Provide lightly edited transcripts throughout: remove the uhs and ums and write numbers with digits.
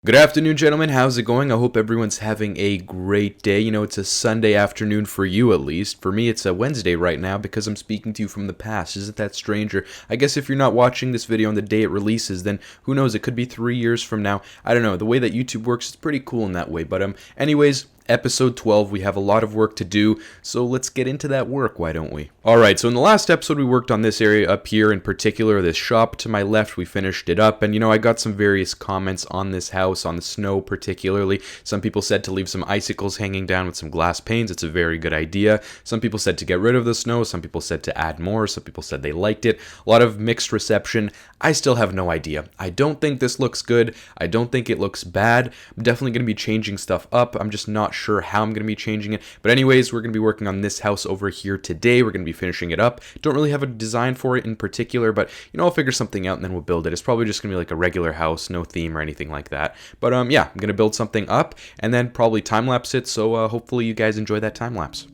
Good afternoon, gentlemen. How's it going? I hope everyone's having a great day. It's a Sunday afternoon for you at least. For me, it's a Wednesday right now because I'm speaking to you from the past. Isn't that strange? Or I guess if you're not watching this video on the day it releases, then who knows? It could be 3 years from now. I don't know. The way that YouTube works is pretty cool in that way. But anyways, Episode 12, we have a lot of work to do, so let's get into that work, why don't we? Alright, so in the last episode we worked on this area up here, in particular this shop to my left. We finished it up, and I got some various comments on this house, on the snow particularly. Some people said to leave some icicles hanging down with some glass panes. It's a very good idea. Some people said to get rid of the snow, some people said to add more, some people said they liked it. A lot of mixed reception. I still have no idea. I don't think this looks good. I don't think it looks bad. I'm definitely going to be changing stuff up. I'm just not sure how I'm going to be changing it. But anyways, we're going to be working on this house over here today. We're going to be finishing it up. Don't really have a design for it in particular, but I'll figure something out and then we'll build it. It's probably just going to be like a regular house, no theme or anything like that. But yeah, I'm going to build something up and then probably time-lapse it, so hopefully you guys enjoy that time-lapse.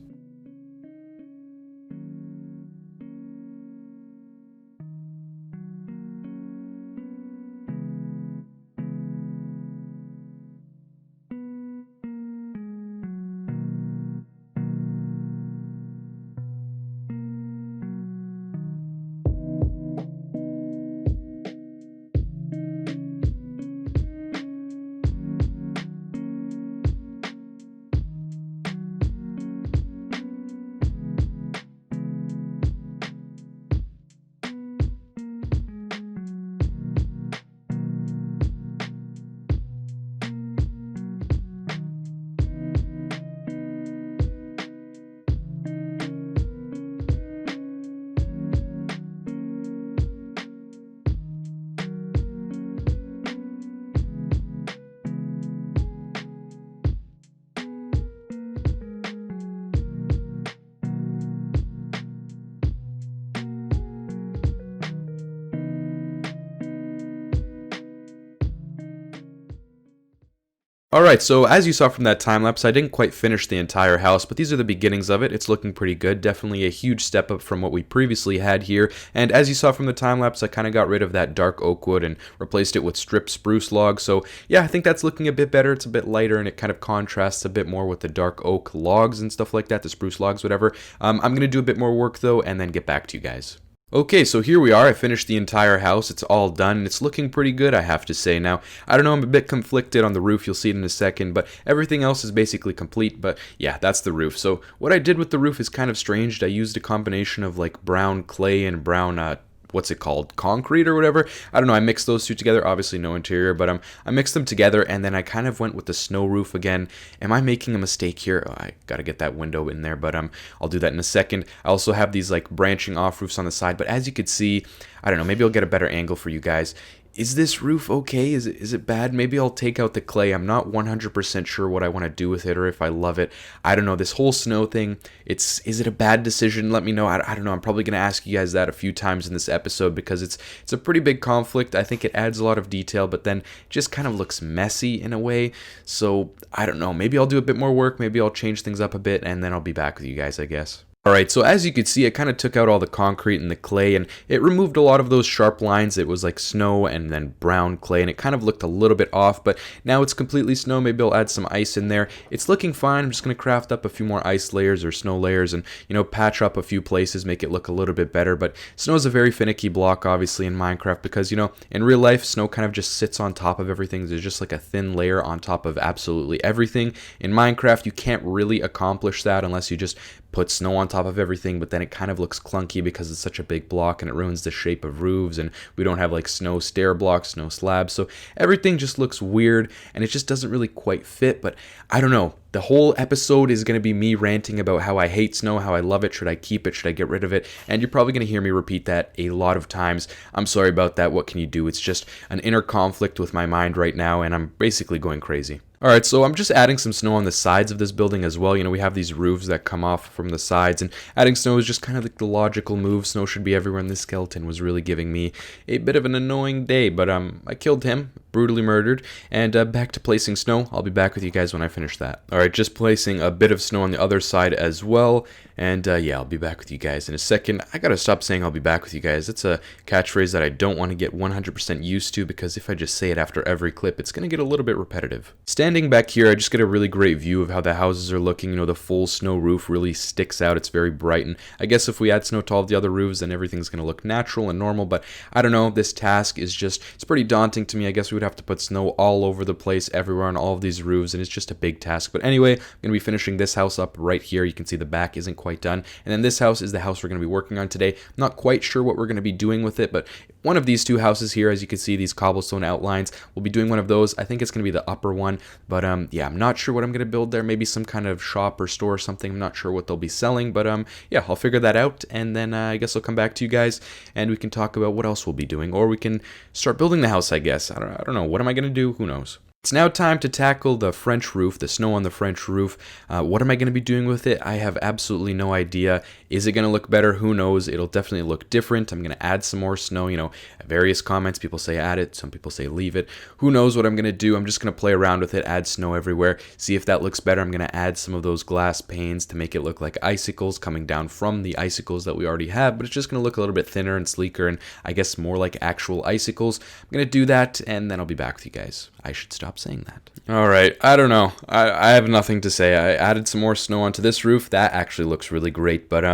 Alright, so as you saw from that time-lapse, I didn't quite finish the entire house, but these are the beginnings of it. It's looking pretty good. Definitely a huge step up from what we previously had here. And as you saw from the time-lapse, I kind of got rid of that dark oak wood and replaced it with stripped spruce logs. So yeah, I think that's looking a bit better. It's a bit lighter and it kind of contrasts a bit more with the dark oak logs and stuff like that, the spruce logs, whatever. I'm going to do a bit more work though and then get back to you guys. Okay, so here we are. I finished the entire house. It's all done, and it's looking pretty good, I have to say. Now, I don't know, I'm a bit conflicted on the roof. You'll see it in a second, but everything else is basically complete. But yeah, that's the roof. So what I did with the roof is kind of strange. I used a combination of like brown clay and brown what's it called, concrete or whatever. I don't know, I mixed those two together. Obviously no interior, but I mixed them together, and then I kind of went with the snow roof again. Am I making a mistake here? Oh, I gotta get that window in there, but I'll do that in a second. I also have these like branching off roofs on the side, but as you could see, I don't know, maybe I'll get a better angle for you guys. Is this roof okay? Is it bad? Maybe I'll take out the clay. I'm not 100% sure what I want to do with it or if I love it. I don't know. This whole snow thing, is it a bad decision? Let me know. I don't know. I'm probably going to ask you guys that a few times in this episode because it's a pretty big conflict. I think it adds a lot of detail, but then it just kind of looks messy in a way. So I don't know. Maybe I'll do a bit more work. Maybe I'll change things up a bit, and then I'll be back with you guys, I guess. Alright, so as you could see, I kind of took out all the concrete and the clay, and it removed a lot of those sharp lines. It was like snow and then brown clay, and it kind of looked a little bit off, but now it's completely snow. Maybe I'll add some ice in there. It's looking fine. I'm just going to craft up a few more ice layers or snow layers and, patch up a few places, make it look a little bit better. But snow is a very finicky block, obviously, in Minecraft because, in real life, snow kind of just sits on top of everything. There's just like a thin layer on top of absolutely everything. In Minecraft, you can't really accomplish that unless you just put snow on top of everything, but then it kind of looks clunky because it's such a big block and it ruins the shape of roofs, and we don't have like snow stair blocks, snow slabs, so everything just looks weird and it just doesn't really quite fit. But I don't know. The whole episode is going to be me ranting about how I hate snow, how I love it, should I keep it, should I get rid of it, and you're probably going to hear me repeat that a lot of times. I'm sorry about that. What can you do? It's just an inner conflict with my mind right now, and I'm basically going crazy. Alright, so I'm just adding some snow on the sides of this building as well. We have these roofs that come off from the sides, and adding snow is just kind of like the logical move. Snow should be everywhere, and this skeleton was really giving me a bit of an annoying day, but I killed him, brutally murdered, and back to placing snow. I'll be back with you guys when I finish that. Alright, just placing a bit of snow on the other side as well, And yeah, I'll be back with you guys in a second. I gotta stop saying I'll be back with you guys. It's a catchphrase that I don't want to get 100% used to, because if I just say it after every clip, it's gonna get a little bit repetitive. Standing back here, I just get a really great view of how the houses are looking. You know, the full snow roof really sticks out. It's very bright, and I guess if we add snow to all of the other roofs, then everything's gonna look natural and normal, but I don't know. This task is just, it's pretty daunting to me. I guess we would have to put snow all over the place, everywhere on all of these roofs, and it's just a big task. But anyway, I'm gonna be finishing this house up right here. You can see the back isn't quite done, and then this house is the house we're going to be working on today. I'm not quite sure what we're going to be doing with it, but one of these two houses here, as you can see, these cobblestone outlines, we'll be doing one of those. I think it's going to be the upper one, but yeah, I'm not sure what I'm going to build there. Maybe some kind of shop or store or something. I'm not sure what they'll be selling, but yeah, I'll figure that out, and then I guess I'll come back to you guys, and we can talk about what else we'll be doing, or we can start building the house, I guess. I don't know. What am I going to do? Who knows? It's now time to tackle the French roof, the snow on the French roof. What am I going to be doing with it? I have absolutely no idea. Is it going to look better? Who knows? It'll definitely look different. I'm going to add some more snow. You know, various comments, people say add it, some people say leave it. Who knows what I'm going to do? I'm just going to play around with it, add snow everywhere, see if that looks better. I'm going to add some of those glass panes to make it look like icicles coming down from the icicles that we already have, but it's just going to look a little bit thinner and sleeker, and I guess more like actual icicles. I'm going to do that, and then I'll be back with you guys. I should stop saying that. All right, I don't know. I have nothing to say. I added some more snow onto this roof. That actually looks really great, but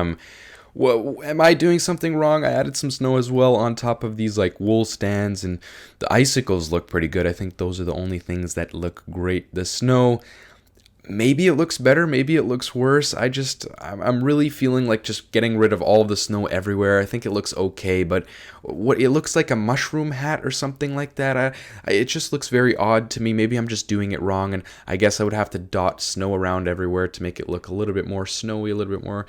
what, am I doing something wrong? I added some snow as well on top of these like wool stands, and the icicles look pretty good. I think those are the only things that look great. The snow, maybe it looks better, maybe it looks worse. I'm really feeling like just getting rid of all of the snow everywhere. I think it looks okay, but what it looks like a mushroom hat or something like that. It just looks very odd to me. Maybe I'm just doing it wrong, and I guess I would have to dot snow around everywhere to make it look a little bit more snowy, a little bit more.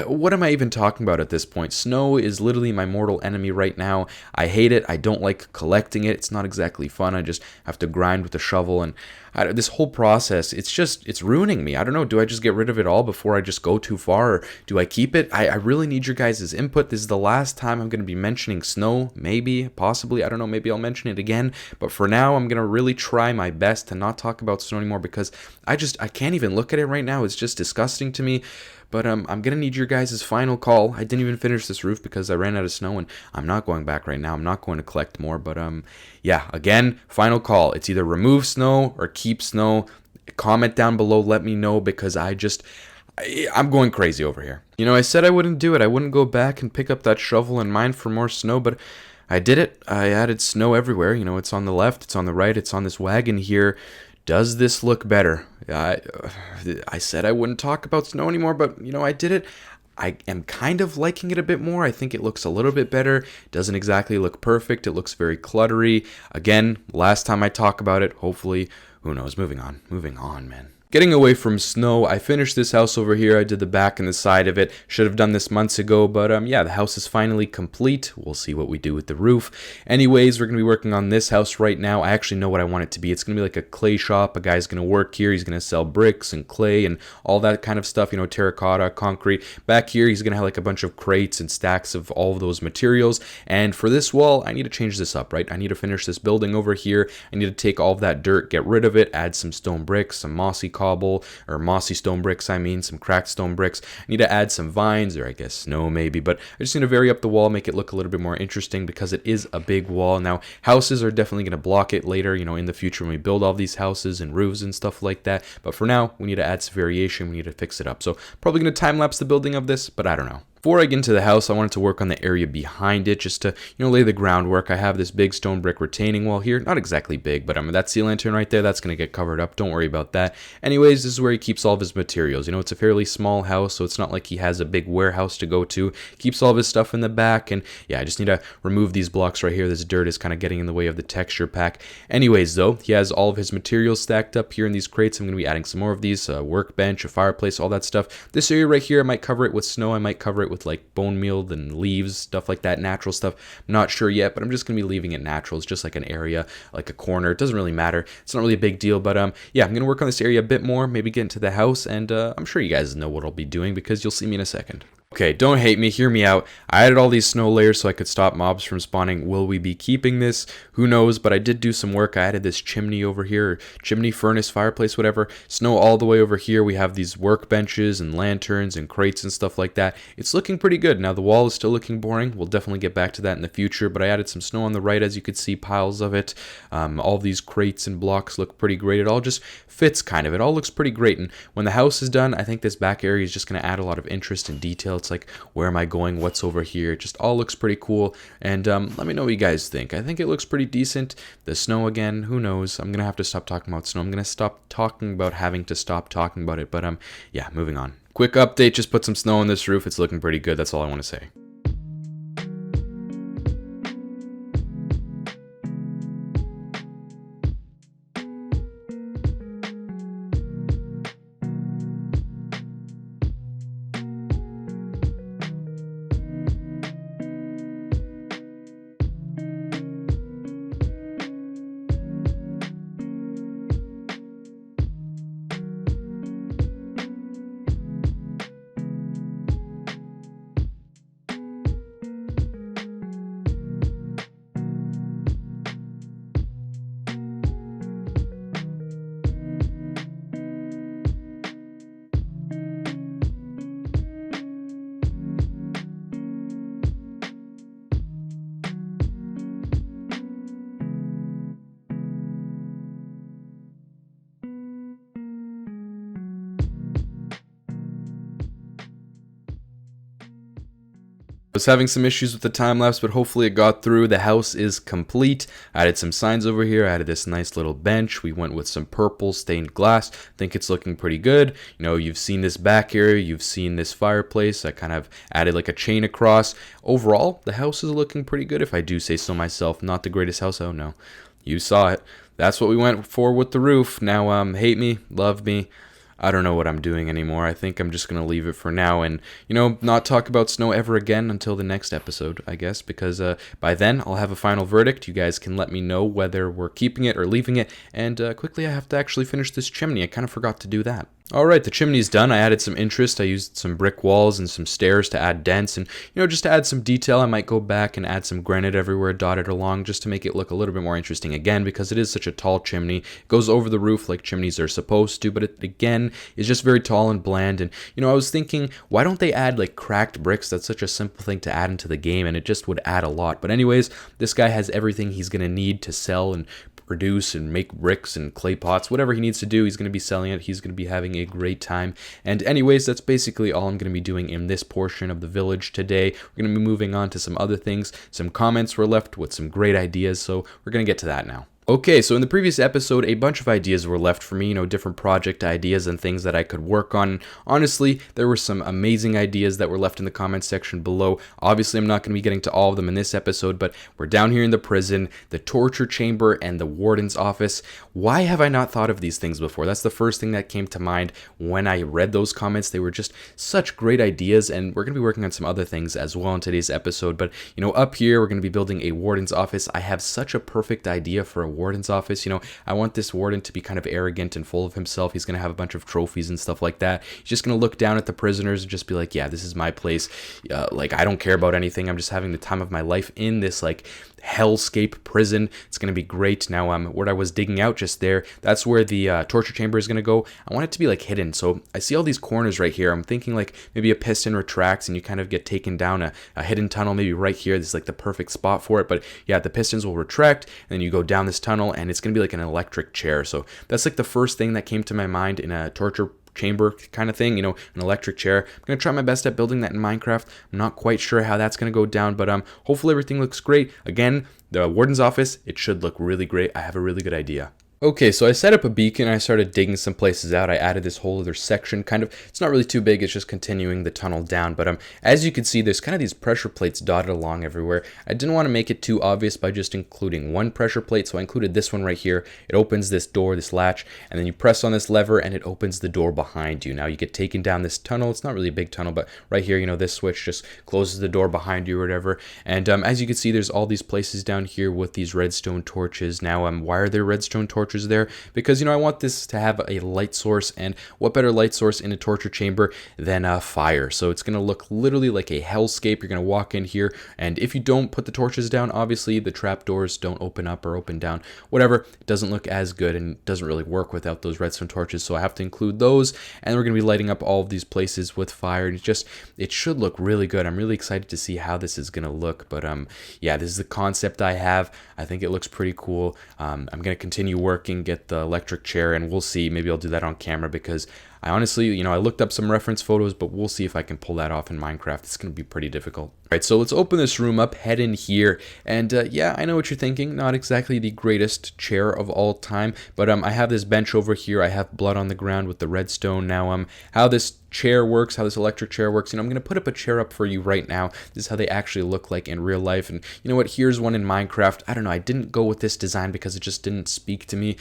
What am I even talking about at this point? Snow is literally my mortal enemy right now. I hate it. I don't like collecting it. It's not exactly fun. I just have to grind with a shovel, and this whole process, it's ruining me. I don't know. Do I just get rid of it all before I just go too far, or do I keep it? I really need your guys' input. This is the last time I'm going to be mentioning snow. Maybe, possibly, I don't know. Maybe I'll mention it again. But for now, I'm going to really try my best to not talk about snow anymore, because I can't even look at it right now. It's just disgusting to me. But I'm going to need your guys' final call. I didn't even finish this roof because I ran out of snow, and I'm not going back right now. I'm not going to collect more. But yeah, again, final call. It's either remove snow or keep snow. Comment down below. Let me know, because I'm going crazy over here. You know, I said I wouldn't do it. I wouldn't go back and pick up that shovel and mine for more snow, but I did it. I added snow everywhere. You know, it's on the left, it's on the right, it's on this wagon here. Does this look better? I said I wouldn't talk about snow anymore, but, you know, I did it. I am kind of liking it a bit more. I think it looks a little bit better. It doesn't exactly look perfect. It looks very cluttery. Again, last time I talk about it, hopefully, who knows? Moving on, man. Getting away from snow, I finished this house over here. I did the back and the side of it. Should have done this months ago, but yeah, the house is finally complete. We'll see what we do with the roof. Anyways, we're going to be working on this house right now. I actually know what I want it to be. It's going to be like a clay shop. A guy's going to work here. He's going to sell bricks and clay and all that kind of stuff, you know, terracotta, concrete. Back here, he's going to have like a bunch of crates and stacks of all of those materials. And for this wall, I need to change this up, right? I need to finish this building over here. I need to take all of that dirt, get rid of it, add some stone bricks, some mossy cobble, or mossy stone bricks, some cracked stone bricks. I need to add some vines, or I guess snow maybe, but I just need to vary up the wall, make it look a little bit more interesting, because it is a big wall. Now, houses are definitely going to block it later, you know, in the future when we build all these houses and roofs and stuff like that, but for now, we need to add some variation, we need to fix it up. So, probably going to time-lapse the building of this, but I don't know. Before I get into the house, I wanted to work on the area behind it, just to, you know, lay the groundwork. I have this big stone brick retaining wall here. Not exactly big, but that sea lantern right there, that's going to get covered up. Don't worry about that. Anyways, this is where he keeps all of his materials. You know, it's a fairly small house, so it's not like he has a big warehouse to go to. Keeps all of his stuff in the back, and yeah, I just need to remove these blocks right here. This dirt is kind of getting in the way of the texture pack. Anyways, though, he has all of his materials stacked up here in these crates. I'm going to be adding some more of these, a workbench, a fireplace, all that stuff. This area right here, I might cover it with snow. I might cover it with like bone meal and leaves, stuff like that, natural stuff. I'm not sure yet, but I'm just going to be leaving it natural. It's just like an area, like a corner. It doesn't really matter. It's not really a big deal, but yeah, I'm going to work on this area a bit more, maybe get into the house, and I'm sure you guys know what I'll be doing because you'll see me in a second. Okay, don't hate me, hear me out. I added all these snow layers so I could stop mobs from spawning. Will we be keeping this? Who knows, but I did do some work. I added this chimney over here, or chimney, furnace, fireplace, whatever. Snow all the way over here. We have these workbenches and lanterns and crates and stuff like that. It's looking pretty good. Now the wall is still looking boring. We'll definitely get back to that in the future, but I added some snow on the right, as you could see, piles of it. All these crates and blocks look pretty great. It all just fits kind of. It all looks pretty great, and when the house is done, I think this back area is just going to add a lot of interest and detail. It's like, where am I going? What's over here? It just all looks pretty cool. And let me know what you guys think. I think it looks pretty decent. The snow again, who knows? I'm going to have to stop talking about snow. I'm going to stop talking about having to stop talking about it. But yeah, moving on. Quick update, just put some snow on this roof. It's looking pretty good. That's all I want to say. Was having some issues with the time lapse, but hopefully it got through. The house is complete. I added some signs over here. I added this nice little bench. We went with some purple stained glass. I think it's looking pretty good. You know, you've seen this back area. You've seen this fireplace. I kind of added like a chain across. Overall, the house is looking pretty good, if I do say so myself. Not the greatest house. Oh no, you saw it. That's what we went for with the roof. Now, hate me, love me. I don't know what I'm doing anymore. I think I'm just going to leave it for now and, you know, not talk about snow ever again until the next episode, I guess, because by then I'll have a final verdict. You guys can let me know whether we're keeping it or leaving it. And quickly, I have to actually finish this chimney. I kind of forgot to do that. Alright, the chimney's done. I added some interest. I used some brick walls and some stairs to add dents and, you know, just to add some detail. I might go back and add some granite everywhere dotted along just to make it look a little bit more interesting again, because it is such a tall chimney. It goes over the roof like chimneys are supposed to, but it again is just very tall and bland. And, you know, I was thinking, why don't they add like cracked bricks? That's such a simple thing to add into the game, and it just would add a lot. But anyways, this guy has everything he's going to need to sell and produce and make bricks and clay pots. Whatever he needs to do, he's going to be selling it. He's going to be having a great time. And anyways, that's basically all I'm going to be doing in this portion of the village today. We're going to be moving on to some other things. Some comments were left with some great ideas, so we're going to get to that now. Okay, so in the previous episode, a bunch of ideas were left for me, you know, different project ideas and things that I could work on. Honestly, there were some amazing ideas that were left in the comments section below. Obviously, I'm not going to be getting to all of them in this episode, but we're down here in the prison, the torture chamber, and the warden's office. Why have I not thought of these things before? That's the first thing that came to mind when I read those comments. They were just such great ideas, and we're going to be working on some other things as well in today's episode. But, you know, up here, we're going to be building a warden's office. I have such a perfect idea for a warden's office. You know, I want this warden to be kind of arrogant and full of himself. He's going to have a bunch of trophies and stuff like that. He's just going to look down at the prisoners and just be like, yeah, this is my place. Like, I don't care about anything. I'm just having the time of my life in this, like, hellscape prison. It's going to be great. Now, what I was digging out just there, that's where the torture chamber is going to go. I want it to be, like, hidden. So I see all these corners right here. I'm thinking, like, maybe a piston retracts and you kind of get taken down a hidden tunnel, maybe right here. This is, like, the perfect spot for it. But, yeah, the pistons will retract, and then you go down this tunnel, and it's going to be like an electric chair. So that's like the first thing that came to my mind in a torture chamber kind of thing, you know, an electric chair. I'm going to try my best at building that in Minecraft. I'm not quite sure how that's going to go down, but hopefully everything looks great. Again, the warden's office, it should look really great. I have a really good idea. Okay, so I set up a beacon. I started digging some places out. I added this whole other section, kind of. It's not really too big. It's just continuing the tunnel down. But as you can see, there's kind of these pressure plates dotted along everywhere. I didn't want to make it too obvious by just including one pressure plate, so I included this one right here. It opens this door, this latch, and then you press on this lever, and it opens the door behind you. Now you get taken down this tunnel. It's not really a big tunnel, but right here, you know, this switch just closes the door behind you or whatever. And as you can see, there's all these places down here with these redstone torches. Now, why are there redstone torches? torches there, because, you know, I want this to have a light source, and what better light source in a torture chamber than fire. So it's going to look literally like a hellscape. You're going to walk in here, and if you don't put the torches down, obviously the trapdoors don't open up or open down, whatever. It doesn't look as good and doesn't really work without those redstone torches, so I have to include those. And we're going to be lighting up all of these places with fire. It should look really good. I'm really excited to see how this is going to look, but yeah, this is the concept I have. I think it looks pretty cool. I'm going to continue working, get the electric chair, and we'll see. Maybe I'll do that on camera, because I honestly, you know, I looked up some reference photos, but we'll see if I can pull that off in Minecraft. It's going to be pretty difficult. All right, so let's open this room up, head in here, and yeah, I know what you're thinking. Not exactly the greatest chair of all time, but I have this bench over here. I have blood on the ground with the redstone. Now, how this chair works, how this electric chair works, you know, I'm going to put up a chair up for you right now. This is how they actually look like in real life. And you know what, here's one in Minecraft. I don't know, I didn't go with this design because it just didn't speak to me.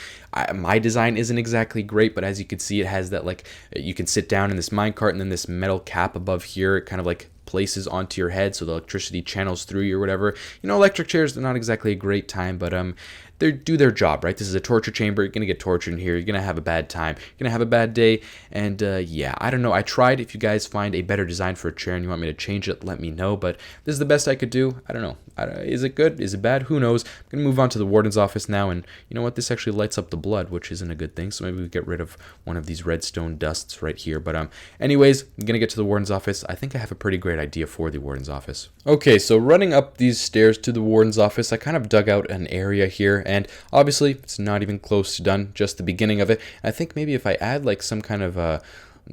My design isn't exactly great, but as you can see, it has that, like, you can sit down in this minecart, and then this metal cap above here, it kind of like places onto your head so the electricity channels through you or whatever. You know, electric chairs, they're not exactly a great time, but they do their job, right? This is a torture chamber. You're gonna get tortured in here. You're gonna have a bad time. You're gonna have a bad day. And yeah, I don't know. I tried. If you guys find a better design for a chair and you want me to change it, let me know. But this is the best I could do. I don't know. Is it good? Is it bad? Who knows? I'm gonna move on to the warden's office now. And you know what? This actually lights up the blood, which isn't a good thing. So maybe we get rid of one of these redstone dusts right here. But anyways, I'm gonna get to the warden's office. I think I have a pretty great idea for the warden's office. Okay, so running up these stairs to the warden's office, I kind of dug out an area here, and obviously it's not even close to done, just the beginning of it. I think maybe if I add like some kind of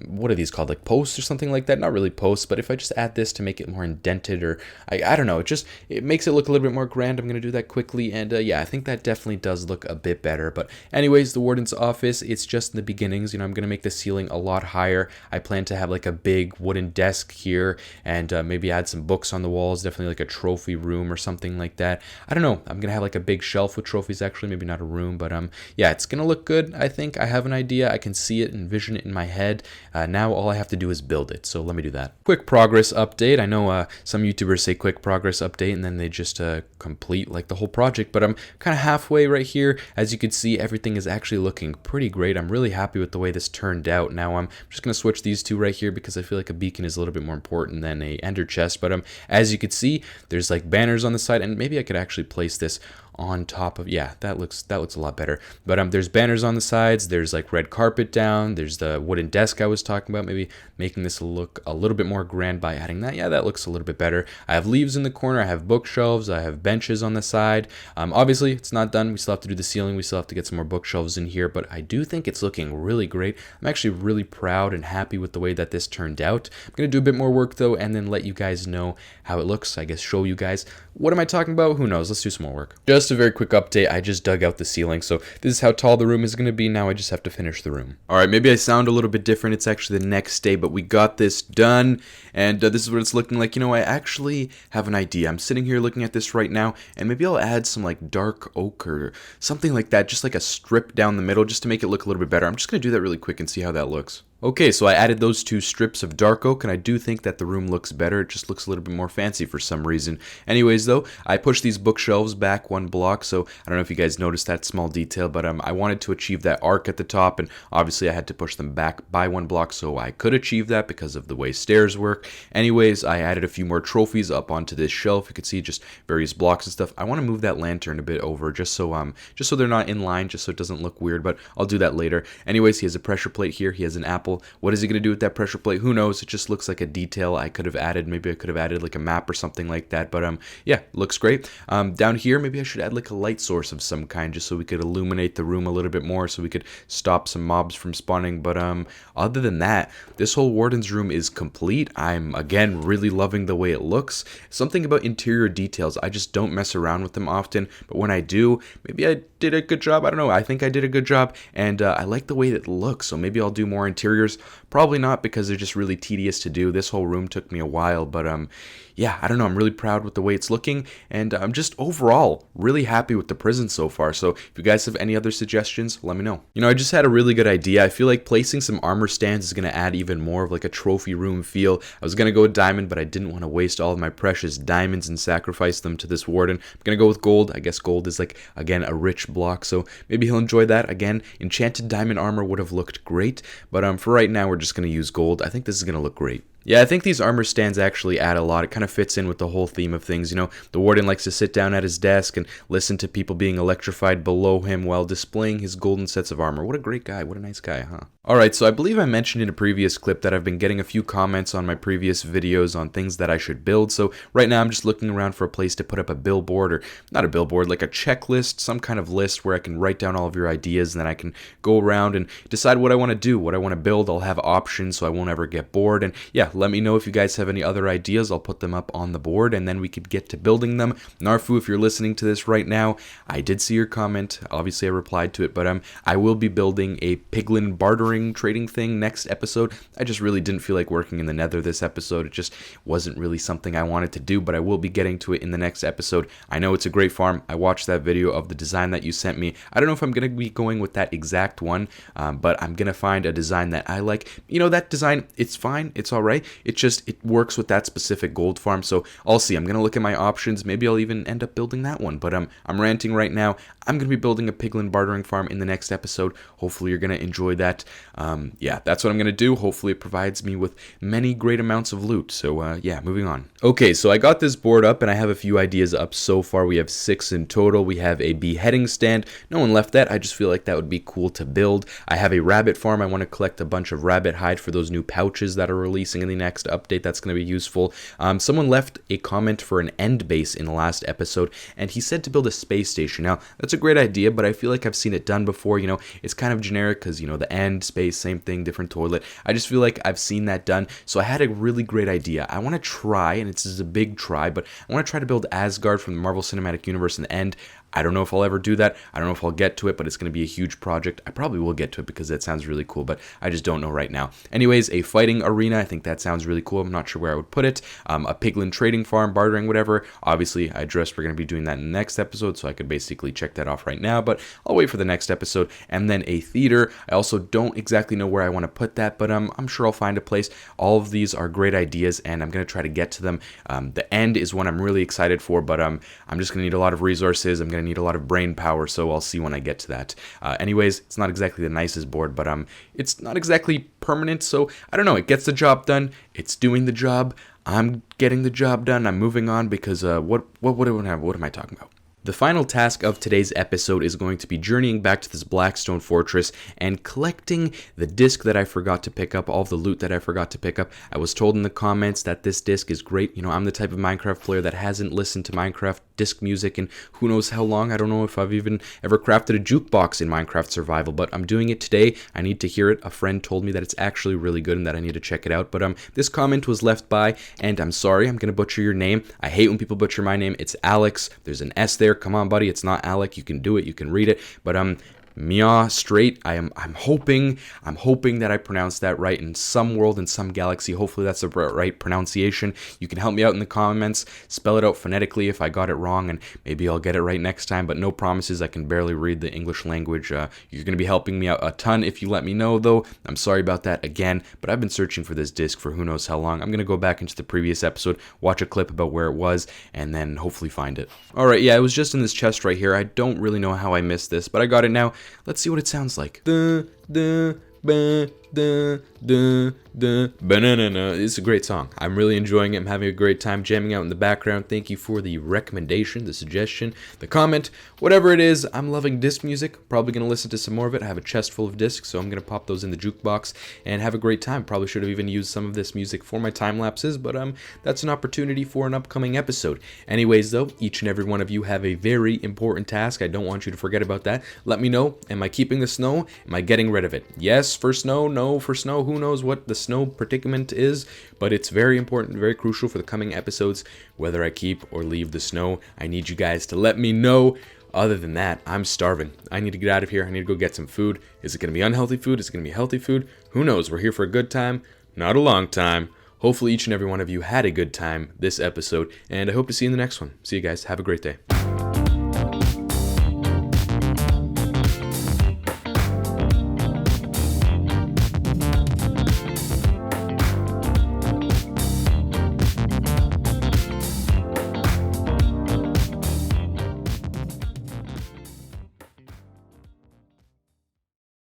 what are these called, like posts or something like that? Not really posts, but if I just add this to make it more indented, or I don't know, it makes it look a little bit more grand. I'm gonna do that quickly, and yeah, I think that definitely does look a bit better. But anyways, the warden's office, it's just in the beginnings. You know, I'm gonna make the ceiling a lot higher. I plan to have like a big wooden desk here, and maybe add some books on the walls, definitely like a trophy room or something like that. I don't know, I'm gonna have like a big shelf with trophies, actually, maybe not a room, but yeah, it's gonna look good. I think I have an idea. I can see it, envision it in my head. Now all I have to do is build it, so let me do that. Quick progress update. I know some YouTubers say quick progress update and then they just complete like the whole project, but I'm kind of halfway right here. As you can see, everything is actually looking pretty great. I'm really happy with the way this turned out. Now I'm just going to switch these two right here because I feel like a beacon is a little bit more important than a ender chest, but as you can see, there's like banners on the side, and maybe I could actually place this on top of, yeah, that looks a lot better. But there's banners on the sides, there's like red carpet down, there's the wooden desk I was talking about, maybe making this look a little bit more grand by adding that. Yeah, that looks a little bit better. I have leaves in the corner, I have bookshelves, I have benches on the side. Obviously it's not done, we still have to do the ceiling, we still have to get some more bookshelves in here, but I do think it's looking really great. I'm actually really proud and happy with the way that this turned out. I'm gonna do a bit more work though, and then let you guys know how it looks. I guess show you guys. What am I talking about? Who knows? Let's do some more work. Just a very quick update. I just dug out the ceiling, so this is how tall the room is going to be. Now I just have to finish the room. All right, maybe I sound a little bit different. It's actually the next day, but we got this done, and this is what it's looking like. You know, I actually have an idea. I'm sitting here looking at this right now, and maybe I'll add some like dark oak or something like that, just like a strip down the middle, just to make it look a little bit better. I'm just going to do that really quick and see how that looks. Okay, so I added those two strips of dark oak, and I do think that the room looks better. It just looks a little bit more fancy for some reason. Anyways, though, I pushed these bookshelves back one block, so I don't know if you guys noticed that small detail, but I wanted to achieve that arc at the top, and obviously I had to push them back by one block so I could achieve that because of the way stairs work. Anyways, I added a few more trophies up onto this shelf. You can see just various blocks and stuff. I want to move that lantern a bit over just so they're not in line, just so it doesn't look weird, but I'll do that later. Anyways, he has a pressure plate here. He has an apple. What is he going to do with that pressure plate? Who knows? It just looks like a detail I could have added. Maybe I could have added like a map or something like that, but yeah, looks great. Down here, maybe I should add like a light source of some kind just so we could illuminate the room a little bit more, so we could stop some mobs from spawning. But other than that, this whole warden's room is complete. I'm again really loving the way it looks. Something about interior details, I just don't mess around with them often, but when I do, maybe I did a good job. I don't know, I think I did a good job, and I like the way it looks, so maybe I'll do more interior interiors? Probably not, because they're just really tedious to do. This whole room took me a while, but yeah, I don't know. I'm really proud with the way it's looking, and I'm just overall really happy with the prison so far. So if you guys have any other suggestions, let me know. I just had a really good idea. I feel like placing some armor stands is going to add even more of like a trophy room feel. I was going to go with diamond, but I didn't want to waste all of my precious diamonds and sacrifice them to this warden. I'm going to go with gold. I guess gold is like, again, a rich block, so maybe he'll enjoy that. Again, enchanted diamond armor would have looked great, but for right now, we're just going to use gold. I think this is going to look great. Yeah, I think these armor stands actually add a lot. It kind of fits in with the whole theme of things. The warden likes to sit down at his desk and listen to people being electrified below him while displaying his golden sets of armor. What a great guy. What a nice guy, huh? Alright, so I believe I mentioned in a previous clip that I've been getting a few comments on my previous videos on things that I should build. So right now I'm just looking around for a place to put up a billboard, or not a billboard, like a checklist, some kind of list where I can write down all of your ideas, and then I can go around and decide what I want to do, what I want to build. I'll have options so I won't ever get bored. And yeah, let me know if you guys have any other ideas. I'll put them up on the board, and then we could get to building them. Narfu, if you're listening to this right now, I did see your comment. Obviously I replied to it, but I will be building a piglin bartering trading thing next episode. I just really didn't feel like working in the nether this episode. It just wasn't really something I wanted to do, but I will be getting to it in the next episode. I know it's a great farm. I watched that video of the design that you sent me. I don't know if I'm going to be going with that exact one, but I'm going to find a design that I like. That design, it's fine. It's all right. It works with that specific gold farm, so I'll see. I'm going to look at my options. Maybe I'll even end up building that one, but I'm ranting right now. I'm going to be building a piglin bartering farm in the next episode. Hopefully you're going to enjoy that. Yeah, that's what I'm going to do. Hopefully it provides me with many great amounts of loot. So yeah, moving on. Okay, so I got this board up and I have a few ideas up so far. We have 6 in total. We have a beheading stand. No one left that. I just feel like that would be cool to build. I have a rabbit farm. I want to collect a bunch of rabbit hide for those new pouches that are releasing in the next update. That's going to be useful. Someone left a comment for an end base in the last episode, and he said to build a space station. Now, that's a great idea, but I feel like I've seen it done before. It's kind of generic because, the end, space, same thing, different toilet. I just feel like I've seen that done, so I had a really great idea. I want to try, and this is a big try, but I want to try to build Asgard from the Marvel Cinematic Universe in the end. I don't know if I'll ever do that. I don't know if I'll get to it, but it's going to be a huge project. I probably will get to it because that sounds really cool, but I just don't know right now. Anyways, a fighting arena. I think that sounds really cool. I'm not sure where I would put it. A piglin trading farm, bartering, whatever. Obviously, I addressed we're going to be doing that in the next episode, so I could basically check that off right now, but I'll wait for the next episode. And then a theater. I also don't exactly know where I want to put that, but I'm sure I'll find a place. All of these are great ideas, and I'm going to try to get to them. The end is one I'm really excited for, but I'm just going to need a lot of resources. I'm going to need a lot of brain power, so I'll see when I get to that. Anyways, it's not exactly the nicest board, but it's not exactly permanent, so I don't know. It gets the job done. It's doing the job. I'm getting the job done. I'm moving on because what am I talking about? The final task of today's episode is going to be journeying back to this Blackstone fortress and collecting the disc that I forgot to pick up, all of the loot that I forgot to pick up. I was told in the comments that this disc is great. I'm the type of Minecraft player that hasn't listened to Minecraft disc music in who knows how long. I don't know if I've even ever crafted a jukebox in Minecraft Survival, but I'm doing it today. I need to hear it. A friend told me that it's actually really good and that I need to check it out, but this comment was left by, and I'm sorry, I'm going to butcher your name. I hate when people butcher my name. It's Alex. There's an S there. Come on, buddy. It's not Alec. You can do it. You can read it. But Mia straight. I'm hoping that I pronounced that right in some world, in some galaxy. Hopefully that's the right pronunciation. You can help me out in the comments. Spell it out phonetically if I got it wrong, and maybe I'll get it right next time, but no promises. I can barely read the English language. You're going to be helping me out a ton if you let me know, though. I'm sorry about that again, but I've been searching for this disc for who knows how long. I'm going to go back into the previous episode, watch a clip about where it was, and then hopefully find it. Alright, yeah, it was just in this chest right here. I don't really know how I missed this, but I got it now. Let's see what it sounds like. Banana. It's a great song. I'm really enjoying it. I'm having a great time jamming out in the background. Thank you for the recommendation, the suggestion, the comment, whatever it is. I'm loving disc music. Probably going to listen to some more of it. I have a chest full of discs, so I'm going to pop those in the jukebox and have a great time. Probably should have even used some of this music for my time lapses, but that's an opportunity for an upcoming episode. Anyways, though, each and every one of you have a very important task. I don't want you to forget about that. Let me know. Am I keeping the snow? Am I getting rid of it? Yes for snow, no for snow. Who knows what the snow predicament is, but it's very important, very crucial for the coming episodes, whether I keep or leave the snow. I need you guys to let me know. Other than that, I'm starving. I need to get out of here. I need to go get some food. Is it going to be unhealthy food? Is it going to be healthy food? Who knows? We're here for a good time, not a long time. Hopefully each and every one of you had a good time this episode, and I hope to see you in the next one. See you guys. Have a great day.